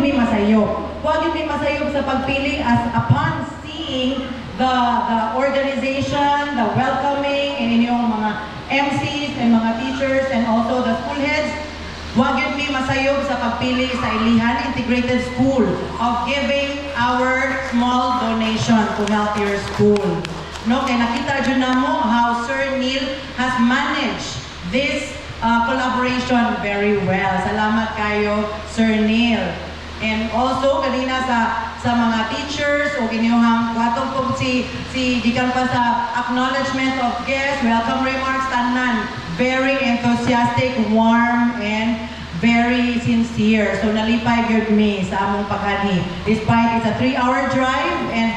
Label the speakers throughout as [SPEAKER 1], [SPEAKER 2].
[SPEAKER 1] yun may masayop. Huwag yun may masayop sa pagpili as upon seeing the organization, the welcoming, and inyong mga MCs and mga teachers and also the school heads. Huwag yun may masayop sa pagpili sa Ilihan Integrated School of giving our small donation to help your school. No, kaya nakita dyan na mo how Sir Neil has managed this collaboration very well. Salamat kayo, Sir Neil. And also, kanina sa mga teachers o kinuhang katong po si gikan pa sa acknowledgement of guests, welcome remarks, tanan. Very enthusiastic, warm, and very sincere. So nalipay gyud mi sa among pagani. Despite it's a 3-hour drive and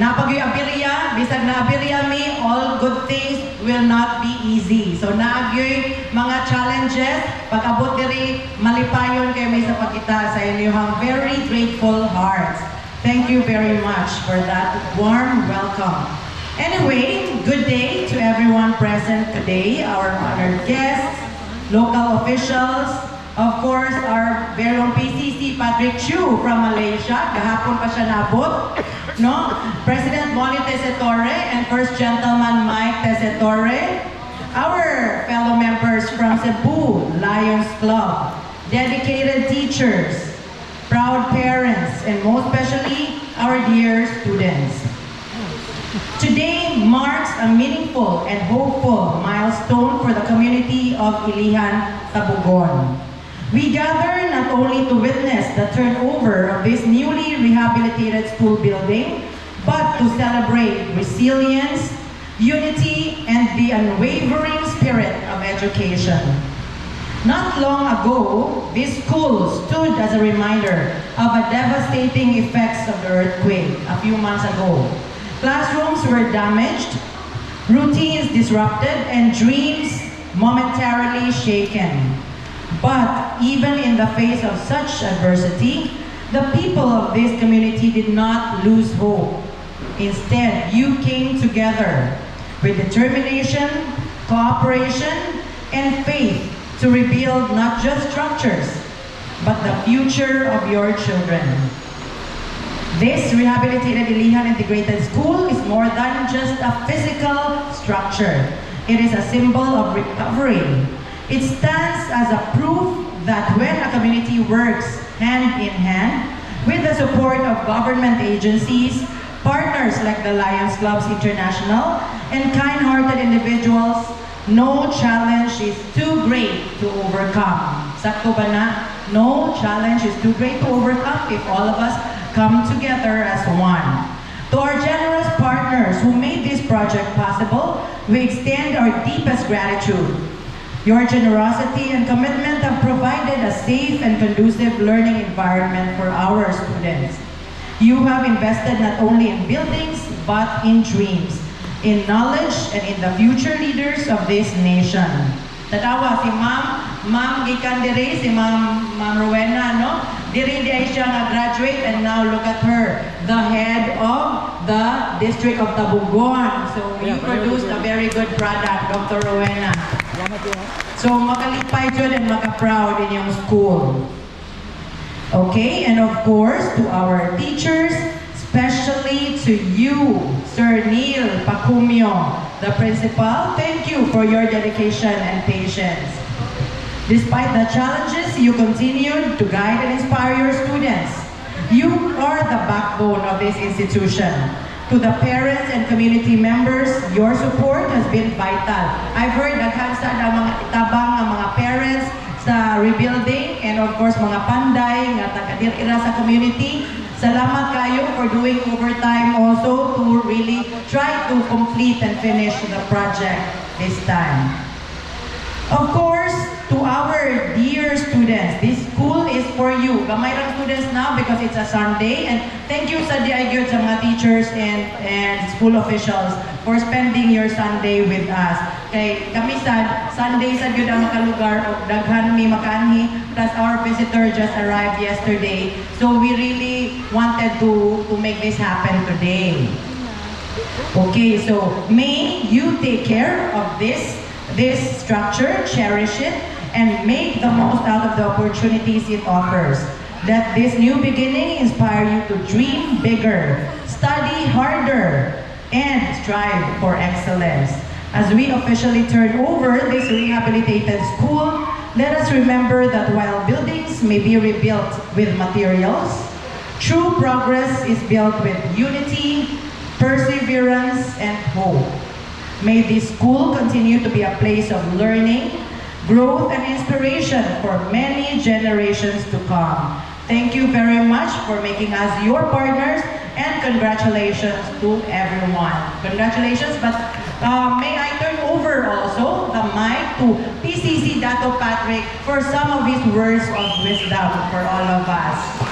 [SPEAKER 1] napagyoy abirya, bisag na abirya mi, all good things will not be easy. So naagyoy mga challenges, pag-abot diri malipayon kay may sa pagkita sa inyong very grateful hearts. Thank you very much for that warm welcome. Anyway, good day to everyone present today, our honored guests, local officials, of course, our very own PCC Patrick Chu from Malaysia. Kahapon pa siya nabot. No? President Bonnie Tesetore and First Gentleman Mike Tesetore. Our fellow members from Cebu Lions Club, dedicated teachers, proud parents, and most especially our dear students. Today marks a meaningful and hopeful milestone for the community of Ilihan, Tabugon. We gather not only to witness the turnover of this newly rehabilitated school building, but to celebrate resilience, unity, and the unwavering spirit of education. Not long ago, this school stood as a reminder of the devastating effects of the earthquake a few months ago. Classrooms were damaged, routines disrupted, and dreams momentarily shaken. But even in the face of such adversity, the people of this community did not lose hope. Instead, you came together with determination, cooperation, and faith to rebuild not just structures, but the future of your children. This rehabilitated Ilihan Integrated School is more than just a physical structure. It is a symbol of recovery. It stands as a proof that when a community works hand in hand with the support of government agencies, partners like the Lions Clubs International, and kind-hearted individuals, no challenge is too great to overcome. Sakto ba na? No challenge is too great to overcome if all of us come together as one. To our generous partners who made this project possible, we extend our deepest gratitude. Your generosity and commitment have provided a safe and conducive learning environment for our students. You have invested not only in buildings, but in dreams, in knowledge, and in the future leaders of this nation. Tatawa si Ma'am gikan diri, si Ma'am Rowena, no? Diri siya graduate, and now look at her, the head of the District of Tabugon. So you produced a very good product, Dr. Rowena. So makalipay dyan and maka-proud in yung school. Okay, and of course, to our teachers, especially to you, Sir Neil Pacumio, the principal, thank you for your dedication and patience. Despite the challenges, you continued to guide and inspire your students. You are the backbone of this institution. To the parents and community members, your support has been vital. I've heard naghansad ang mga itabang ng mga parents sa rebuilding, and of course mga panday nga taga-dira sa community. Salamat kayo for doing overtime also to really try to complete and finish the project this time. Of course, to our dear students, this school is for you. Gamay lang students now because it's a Sunday, and thank you sa diagyod sa mga teachers and school officials for spending your Sunday with us. Kay kami sad, Sunday sad gyud ang makalugar og daghan mi makanhi, plus our visitor just arrived yesterday. So we really wanted to make this happen today. Okay, so may you take care of this structure, cherish it, and make the most out of the opportunities it offers. Let this new beginning inspire you to dream bigger, study harder, and strive for excellence. As we officially turn over this rehabilitated school, let us remember that while buildings may be rebuilt with materials, true progress is built with unity, perseverance, and hope. May this school continue to be a place of learning, growth, and inspiration for many generations to come. Thank you very much for making us your partners, and congratulations to everyone. Congratulations, but may I turn over also the mic to PCC Dato Patrick for some of his words of wisdom for all of us.